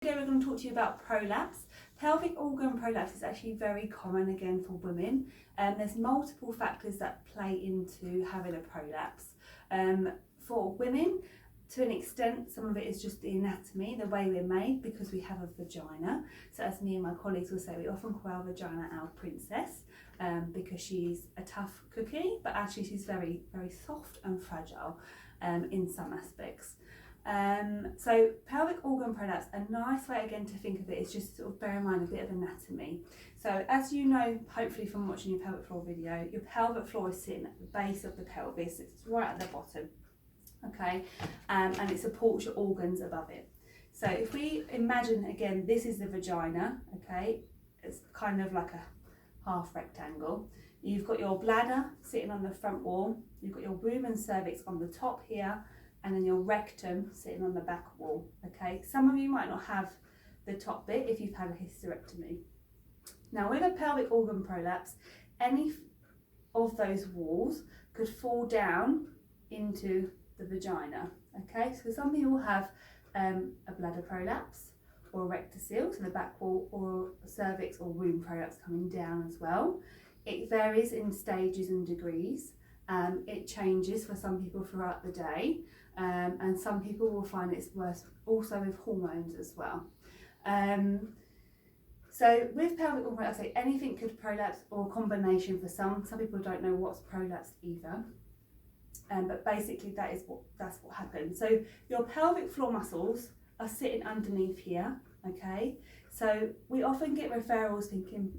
Today we're going to talk to you about prolapse. Pelvic organ prolapse is actually very common again for women. There's multiple factors that play into having a prolapse. For women, to an extent, some of it is just the anatomy, the way we're made, because we have a vagina. So as me and my colleagues will say, we often call our vagina our princess because she's a tough cookie, but actually she's very, very soft and fragile in some aspects. So pelvic organ prolapse, a nice way again to think of it is just sort of bear in mind a bit of anatomy. So as you know, hopefully from watching your pelvic floor video, your pelvic floor is sitting at the base of the pelvis. It's right at the bottom, okay, and it supports your organs above it. So if we imagine again, this is the vagina, okay, it's kind of like a half rectangle. You've got your bladder sitting on the front wall, you've got your womb and cervix on the top here, and then your rectum sitting on the back wall, okay? Some of you might not have the top bit if you've had a hysterectomy. Now with a pelvic organ prolapse, any of those walls could fall down into the vagina, okay? So some people have a bladder prolapse or a rectocele, so the back wall, or a cervix or womb prolapse coming down as well. It varies in stages and degrees. It changes for some people throughout the day. And some people will find it's worse also with hormones as well. So with pelvic organ prolapse, I say anything could prolapse, or a combination for some. Some people don't know what's prolapsed either. But basically that's what happens. So your pelvic floor muscles are sitting underneath here, okay? So we often get referrals thinking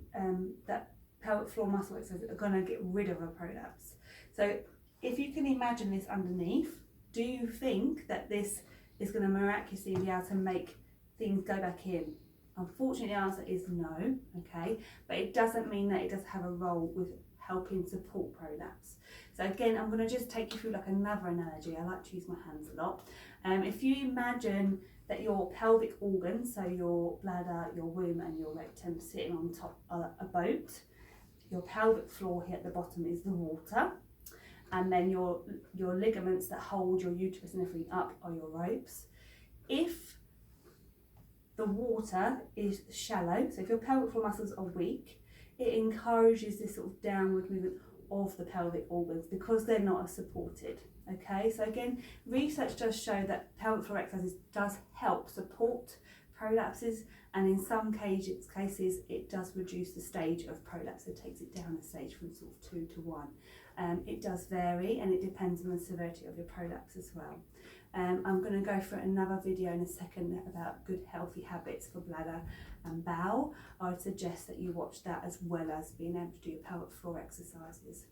that pelvic floor muscle exercises are going to get rid of a prolapse. So if you can imagine this underneath, do you think that this is going to miraculously be able to make things go back in? Unfortunately, the answer is no, okay? But it doesn't mean that it does have a role with helping support prolapse. So again, I'm going to just take you through like another analogy. I like to use my hands a lot. If you imagine that your pelvic organs, so your bladder, your womb and your rectum sitting on top of a boat, your pelvic floor here at the bottom is the water. And then your ligaments that hold your uterus and everything up are your ropes. If the water is shallow, so if your pelvic floor muscles are weak, it encourages this sort of downward movement of the pelvic organs because they're not as supported. Okay, so again, research does show that pelvic floor exercises does help support prolapses, and in some cases it does reduce the stage of prolapse. It takes it down a stage from sort of 2 to 1. It does vary, and it depends on the severity of your prolapse as well. I'm going to go for another video in a second about good healthy habits for bladder and bowel. I would suggest that you watch that as well as being able to do pelvic floor exercises.